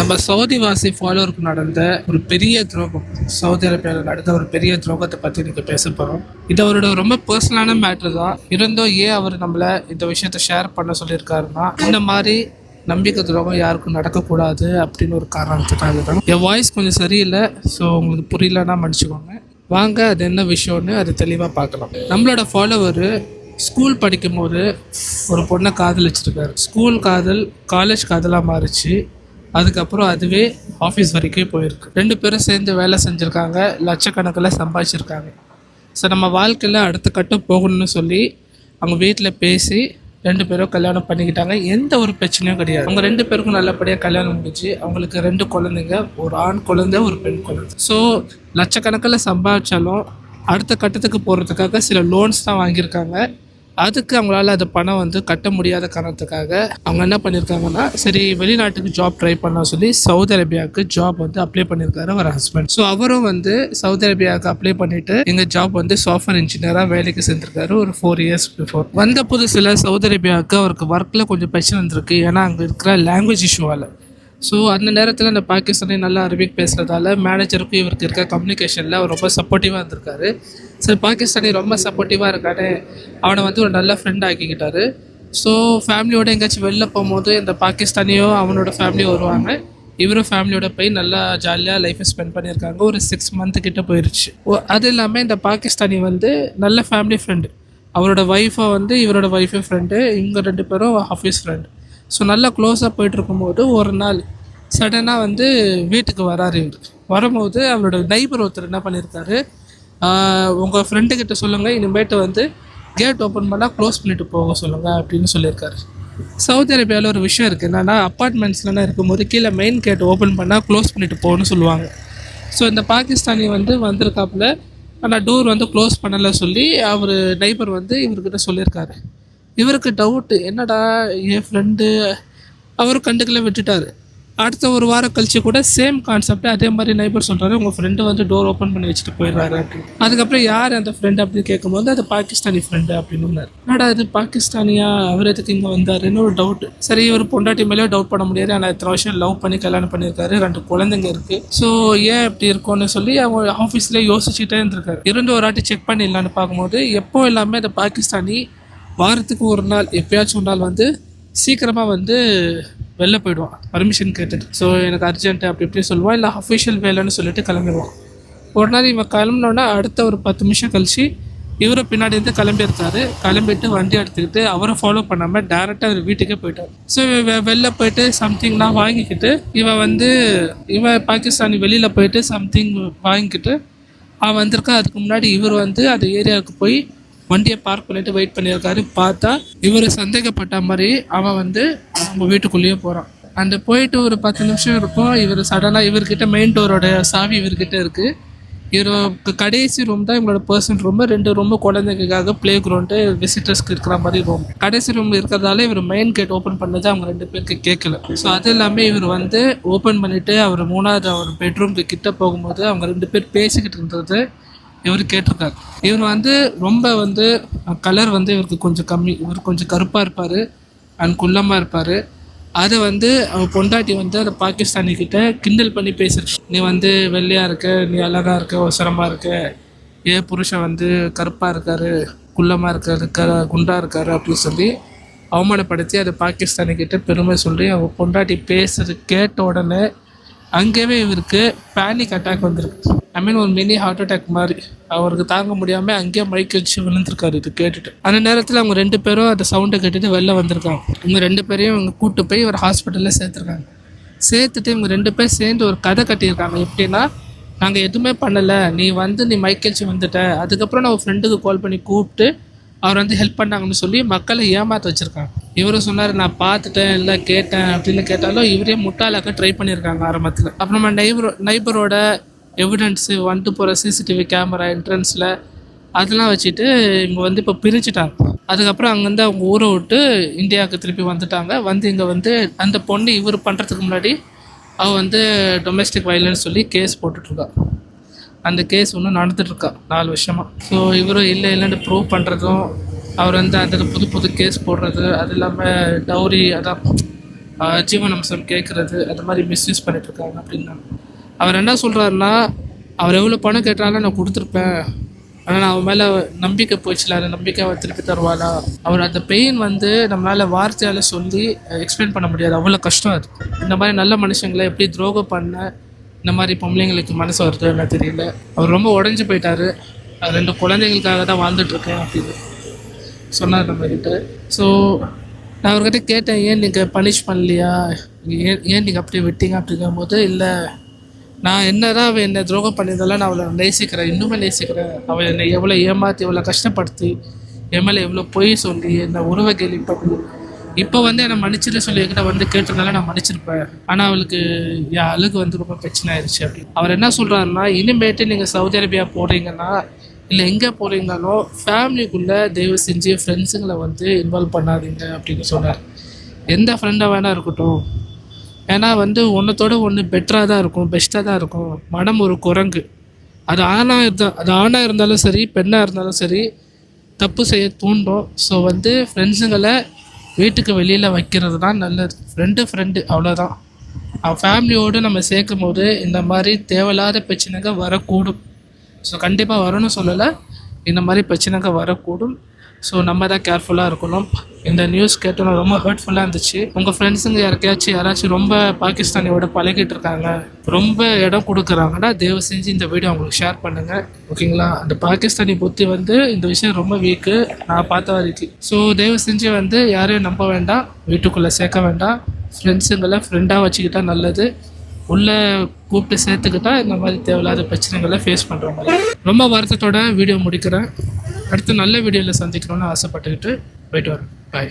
நம்ம சவுதி வாசி ஃபாலோவருக்கு நடந்த ஒரு பெரிய துரோகம், சவுதி அரேபியாவில் நடந்த ஒரு பெரிய துரோகத்தை பற்றி இன்னைக்கு பேச போகிறோம். இது அவரோட ரொம்ப பர்சனலான மேட்ரு தான். இருந்தும் ஏன் அவர் நம்மளை இந்த விஷயத்த ஷேர் பண்ண சொல்லியிருக்காருன்னா, இந்த மாதிரி நம்பிக்கை துரோகம் யாருக்கும் நடக்கக்கூடாது அப்படின்னு ஒரு காரணத்துக்காக தான். என் வாய்ஸ் கொஞ்சம் சரியில்லை, ஸோ உங்களுக்கு புரியலன்னா மன்னிச்சுக்கோங்க. வாங்க அது என்ன விஷயம்னு அது தெளிவாக பார்க்கலாம். நம்மளோட ஃபாலோவர் ஸ்கூல் படிக்கும் போது ஒரு பொண்ணை காதலிச்சிருக்காரு. ஸ்கூல் காதல் காலேஜ் காதலாக மாறிச்சு. அதுக்கப்புறம் அதுவே ஆஃபீஸ் வரைக்கும் போயிருக்கு. 2 பேரும் சேர்ந்து வேலை செஞ்சுருக்காங்க, லட்சக்கணக்கில் சம்பாதிச்சிருக்காங்க. ஸோ நம்ம வாழ்க்கையில் அடுத்த கட்டம் போகணும்னு சொல்லி அவங்க வீட்டில் பேசி 2 பேரும் கல்யாணம் பண்ணிக்கிட்டாங்க. எந்த ஒரு பிரச்சனையும் கிடையாது. அவங்க 2 பேருக்கும் நல்லபடியாக கல்யாணம் முடிஞ்சு அவங்களுக்கு 2 குழந்தைங்க, ஒரு ஆண் குழந்தை, ஒரு பெண் குழந்தை. ஸோ லட்சக்கணக்கில் சம்பாதிச்சாலும் அடுத்த கட்டத்துக்கு போகிறதுக்காக சில லோன்ஸ் தான் வாங்கியிருக்காங்க. அதுக்கு அவங்களால அந்த பணம் கட்ட முடியாத காரணத்துக்காக அவங்க என்ன பண்ணியிருக்காங்கன்னா, சரி வெளிநாட்டுக்கு ஜாப் ட்ரை பண்ண சொல்லி சவுதி அரேபியாவுக்கு ஜாப் அப்ளை பண்ணியிருக்காரு அவர் ஹஸ்பண்ட். ஸோ அவரும் சவுதி அரேபியாவுக்கு அப்ளை பண்ணிட்டு எங்கள் ஜாப் சாஃப்ட்வேர் இன்ஜினியராக வேலைக்கு சேர்ந்துருக்காரு ஒரு 4 இயர்ஸ் பிஃபோர். வந்த புதுசில் சவுதி அரேபியாவுக்கு அவருக்கு ஒர்க்கில் கொஞ்சம் பிரச்சனை இருந்திருக்கு. ஏன்னா அங்கே இருக்கிற லாங்குவேஜ் இஷ்யூவால். ஸோ அந்த நேரத்தில் அந்த பாகிஸ்தானி நல்லா அரபிக் பேசுகிறதால மேனேஜருக்கும் இவருக்கு இருக்க கம்யூனிகேஷனில் அவர் ரொம்ப சப்போர்ட்டிவாக இருந்திருக்காரு. சரி, பாகிஸ்தானி ரொம்ப சப்போர்ட்டிவாக இருக்கானே, அவனை ஒரு நல்ல ஃப்ரெண்ட் ஆக்கிக்கிட்டாரு. ஸோ ஃபேமிலியோடு எங்கேயாச்சும் வெளில போகும்போது இந்த பாகிஸ்தானியோ அவனோட ஃபேமிலியோ வருவாங்க. இவரும் ஃபேமிலியோட போய் நல்லா ஜாலியாக லைஃப்பை ஸ்பெண்ட் பண்ணியிருக்காங்க. ஒரு 6 மந்த்து கிட்ட போயிடுச்சு. அது இல்லாமல் இந்த பாகிஸ்தானி நல்ல ஃபேமிலி ஃப்ரெண்டு. அவரோட ஒய்ஃபை இவரோட ஒய்ஃபு ஃப்ரெண்டு, இவங்க 2 பேரும் ஆஃபீஸ் ஃப்ரெண்டு. ஸோ நல்லா க்ளோஸாக போயிட்டுருக்கும்போது ஒரு நாள் சடனாக வீட்டுக்கு வராரு. இவர் வரும்போது அவரோட நைபர் ஒருத்தர் என்ன பண்ணியிருக்காரு, உங்கள் ஃப்ரெண்டுக்கிட்ட சொல்லுங்கள், இனிமேட்டு கேட் ஓப்பன் பண்ணால் க்ளோஸ் பண்ணிவிட்டு போக சொல்லுங்கள் அப்படின்னு சொல்லியிருக்காரு. சவுதி அரேபியாவில் ஒரு விஷயம் இருக்குது என்னென்னா, அப்பார்ட்மெண்ட்ஸ்லாம் இருக்கும்போது கீழே மெயின் கேட் ஓப்பன் பண்ணால் க்ளோஸ் பண்ணிவிட்டு போகணும்னு சொல்லுவாங்க. ஸோ இந்த பாகிஸ்தானி வந்திருக்காப்புல, ஆனால் டோர் க்ளோஸ் பண்ணலை சொல்லி அவர் நைபர் இவர்கிட்ட சொல்லியிருக்காரு. இவருக்கு டவுட்டு, என்னடா என் ஃப்ரெண்டு அவர் கண்டுக்கல விட்டுட்டார். அடுத்த ஒரு வாரம் கழிச்சு கூட சேம் கான்செப்ட் அதே மாதிரி நைபர் சொல்கிறாரு, உங்கள் ஃப்ரெண்டு டோர் ஓப்பன் பண்ணி வச்சுட்டு போயிடுறாரு அப்படின்னு. அதுக்கப்புறம் யார் அந்த ஃப்ரெண்டு அப்படின்னு கேட்கும்போது அது பாகிஸ்தானி ஃப்ரெண்டு அப்படின்னு. என்னடா அது பாகிஸ்தானியா, அவர் எதுக்கு இங்கே வந்தாருன்னு ஒரு டவுட்டு. சரி, இவர் பொண்டாட்டி மேலேயும் டவுட் பண்ண முடியாது. ஆனால் இத்தனை வருஷம் லவ் பண்ணி கல்யாணம் பண்ணியிருக்காரு, 2 குழந்தைங்க இருக்குது. ஸோ ஏன் இப்படி இருக்கும்னு சொல்லி அவங்க ஆஃபீஸ்லேயே யோசிச்சுட்டே இருந்திருக்காரு. ஒரு வாட்டி செக் பண்ணிடலான்னு பார்க்கும்போது எப்போ எல்லாமே அந்த பாகிஸ்தானி வாரத்துக்கு ஒரு நாள் எப்பயாச்சும் ஒரு நாள் சீக்கிரமாக வெளில போயிடுவான் பர்மிஷன் கேட்டுட்டு. ஸோ எனக்கு அர்ஜென்ட்டு அப்படி இப்படி சொல்லுவான், இல்லை அஃபிஷியல் வேலைன்னு சொல்லிட்டு கிளம்பிடுவான். ஒரு நாள் இவன் கிளம்பினோன்னா அடுத்த ஒரு 10 நிமிஷம் கழிச்சு இவரை பின்னாடி கிளம்பியிருக்காரு. கிளம்பிட்டு வண்டி எடுத்துக்கிட்டு அவரை ஃபாலோ பண்ணாமல் டேரெக்டாக அவர் வீட்டுக்கே போயிட்டார். ஸோ வெளில போயிட்டு சம்திங்லாம் வாங்கிக்கிட்டு இவன் பாகிஸ்தானி வெளியில் போயிட்டு சம்திங் வாங்கிக்கிட்டு அவன் வந்திருக்கா. அதுக்கு முன்னாடி இவர் அந்த ஏரியாவுக்கு போய் வண்டியை பார்க் பண்ணிட்டு வெயிட் பண்ணியிருக்காரு. பார்த்தா இவர் சந்தேகப்பட்ட மாதிரி அவன் அவங்க வீட்டுக்குள்ளேயே போகிறான். அந்த போயிட்டு ஒரு 10 நிமிஷம் இருக்கும். இவர் சடனாக இவர்கிட்ட மெயின் டோரோட சாவி இவர்கிட்ட இருக்குது. இவருக்கு கடைசி ரூம் தான் இவங்களோட பர்சனல் ரூமு. 2 ரூமு குழந்தைங்களுக்காக ப்ளே கிரவுண்டு விசிட்டர்ஸ்க்கு இருக்கிற மாதிரி ரூம். கடைசி ரூம் இருக்கிறதால இவர் மெயின் கேட் ஓப்பன் பண்ணது அவங்க 2 பேருக்கு கேட்கல. ஸோ அது இல்லாமல் இவர் ஓப்பன் பண்ணிவிட்டு அவர் 3வது அவர் பெட்ரூம்க்கு கிட்ட போகும்போது அவங்க 2 பேர் பேசிக்கிட்டு இருந்தது இவர் கேட்டிருக்காரு. இவர் ரொம்ப கலர் இவருக்கு கொஞ்சம் கம்மி. இவர் கொஞ்சம் கருப்பாக இருப்பார் அண்ட் குள்ளமாக இருப்பார். அதை அவர் பொண்டாட்டி அந்த பாகிஸ்தானிக்கிட்ட கிண்டல் பண்ணி பேசியிருக்காரு. நீ வெள்ளையாக இருக்க, நீ அழகாக இருக்க, ஒசரமாக இருக்க, ஏன் புருஷன் கருப்பாக இருக்காரு, குள்ளமாக இருக்காரு, குண்டாக இருக்காரு அப்படின்னு சொல்லி அவமானப்படுத்தி அதை பாகிஸ்தானிக்கிட்ட பெருமை சொல்லி அவங்க பொண்டாட்டி பேசுறது கேட்ட உடனே அங்கேயே இவருக்கு பேனிக் அட்டாக் வந்திருக்கு. ஒரு மினி ஹார்ட் அட்டாக் மாதிரி அவருக்கு தாங்க முடியாமல் அங்கேயே மைக் வச்சு விழுந்திருக்காரு இது கேட்டுட்டு. அந்த நேரத்தில் அவங்க 2 பேரும் அந்த சவுண்டை கேட்டுட்டு வெளில வந்திருக்காங்க. இவங்க 2 பேரையும் இவங்க கூப்பிட்டு போய் ஒரு ஹாஸ்பிட்டலில் சேர்த்துருக்காங்க. சேர்த்துட்டு இவங்க 2 பேர் சேர்ந்து ஒரு கதை கட்டியிருக்காங்க. எப்படின்னா, நாங்கள் எதுவுமே பண்ணலை, நீ மைக் வச்சு வந்துட்ட. அதுக்கப்புறம் நான் ஒரு ஃப்ரெண்டுக்கு கால் பண்ணி கூப்பிட்டு அவர் ஹெல்ப் பண்ணாங்கன்னு சொல்லி மக்களை ஏமாற்ற வச்சுருக்காங்க. இவரும் சொன்னார், நான் பார்த்துட்டேன், இல்லை கேட்டேன் அப்படின்னு கேட்டாலும் இவரே முட்டாளாக்க ட்ரை பண்ணியிருக்காங்க ஆரம்பத்தில். அப்புறமா நைபரோட எவிடன்ஸு போகிற சிசிடிவி கேமரா என்ட்ரன்ஸில் அதெல்லாம் வச்சுட்டு இவங்க இப்போ பிரிச்சுட்டாங்க. அதுக்கப்புறம் அங்கேருந்து அவங்க ஊரை விட்டு இந்தியாவுக்கு திருப்பி வந்துட்டாங்க. இங்கே அந்த பொண்ணு இவர் பண்ணுறதுக்கு முன்னாடி அவள் டொமெஸ்டிக் வயலன்ஸ் சொல்லி கேஸ் போட்டுட்ருக்கா. அந்த கேஸ் இன்னும் நடந்துட்டுருக்கா 4 வருஷமாக. ஸோ இவரும் இல்லைன்னு ப்ரூவ் பண்ணுறதும் அவர் அந்த புது கேஸ் போடுறது, அது இல்லாமல் டவுரி, அதான் ஜீவனாம்சம் கேட்குறது அந்த மாதிரி மிஸ்யூஸ் பண்ணிட்டு இருக்காங்க அப்படின்னா அவர் என்ன சொல்கிறாருன்னா, அவர் எவ்வளோ பணம் கேட்டாலும் நான் கொடுத்துருப்பேன், ஆனால் நான் அவன் மேலே நம்பிக்கை போயிடுச்சுல, அந்த நம்பிக்கை அவன் திருப்பி தருவாளா. அவர் அந்த பெயின் வந்து நம்மளால் வார்த்தையால் சொல்லி எக்ஸ்பிளைன் பண்ண முடியாது, அவ்வளோ கஷ்டம் அது. இந்த மாதிரி நல்ல மனுஷங்களை எப்படி துரோகம் பண்ண இந்த மாதிரி பொம்பளைங்களுக்கு மனசு வருது என்ன தெரியல. அவர் ரொம்ப உடஞ்சி போயிட்டாரு. 2 குழந்தைங்களுக்காக தான் வாழ்ந்துட்டுருக்கேன் அப்படின்னு சொன்னார் நம்மக்கிட்ட. ஸோ நான் அவர்கிட்ட கேட்டேன், ஏன் நீங்கள் பனிஷ் பண்ணலையா, ஏன் நீங்கள் அப்படி விட்டீங்க அப்படிங்கும் போது, இல்லை நான் என்னதான் அவள் என்னை துரோகம் பண்ணியிருந்தாலும் நான் அவளை நேசிக்கிறேன், இன்னுமே நேசிக்கிறேன். அவள் என்னை எவ்வளோ ஏமாற்றி எவ்வளோ கஷ்டப்படுத்தி என் மேலே எவ்வளோ பொய் சொல்லி என்னை உறவை கேள்வி பண்ணி இப்போ வந்து என்னை மன்னிச்சிட்டு சொல்லி என்கிட்ட வந்து கேட்டிருந்தாலும் நான் மன்னிச்சிருப்பேன். ஆனால் அவளுக்கு என் அழுகு வந்து ரொம்ப பிரச்சனை ஆயிடுச்சு அப்படின்னு அவர் என்ன சொல்கிறாருன்னா, இனிமேட்டு நீங்கள் சவுதி அரேபியா போகிறீங்கன்னா இல்லை எங்கே போகிறீங்கனாலும் ஃபேமிலிக்குள்ளே தயவு செஞ்சு ஃப்ரெண்ட்ஸுங்களை வந்து இன்வால்வ் பண்ணாதீங்க அப்படின்னு சொன்னார். எந்த ஃப்ரெண்டாக வேணா இருக்கட்டும், ஏன்னா வந்து ஒன்றத்தோட ஒன்று பெட்டராக தான் இருக்கும், பெஸ்ட்டாக தான் இருக்கும். மனம் ஒரு குரங்கு, அது ஆணாக இருந்தாலும் சரி பெண்ணாக இருந்தாலும் சரி தப்பு செய்ய தூண்டும். ஸோ வந்து ஃப்ரெண்ட்ஸுங்களை வீட்டுக்கு வெளியில் வைக்கிறது தான் நல்லது. ஃப்ரெண்டு அவ்வளோதான். அவன் ஃபேமிலியோடு நம்ம சேர்க்கும் போது இந்த மாதிரி தேவையில்லாத பிரச்சனைகள் வரக்கூடும். ஸோ கண்டிப்பாக வரணும்னு சொல்லலை, இந்த மாதிரி பிரச்சனைகள் வரக்கூடும். ஸோ நம்ம தான் கேர்ஃபுல்லாக இருக்கணும். இந்த நியூஸ் கேட்டோன்னா ரொம்ப ஹர்ட்ஃபுல்லாக இருந்துச்சு. உங்கள் ஃப்ரெண்ட்ஸுங்க யாராச்சும் ரொம்ப பாகிஸ்தானியோட பழகிட்டு இருக்காங்க, ரொம்ப இடம் கொடுக்குறாங்கன்னா தயவு செஞ்சு இந்த வீடியோ அவங்களுக்கு ஷேர் பண்ணுங்கள், ஓகேங்களா. அந்த பாகிஸ்தானி புத்தி வந்து இந்த விஷயம் ரொம்ப வீக்கு நான் பார்த்த வரைக்கும். ஸோ தயவு செஞ்சு வந்து யாரையும் நம்ப வேண்டாம், வீட்டுக்குள்ளே சேர்க்க வேண்டாம். ஃப்ரெண்ட்ஸுங்களை ஃப்ரெண்டாக வச்சுக்கிட்டா நல்லது. உள்ளே கூப்பிட்டு சேர்த்துக்கிட்டா இந்த மாதிரி தேவையில்லாத பிரச்சனைகளை ஃபேஸ் பண்ணுற மாதிரி. ரொம்ப வருத்தத்தோட வீடியோ முடிக்கிறேன். அடுத்து நல்ல வீடியோவில் சந்திக்கணும்னு ஆசைப்பட்டுக்கிட்டு போயிட்டு வரேன். பாய்.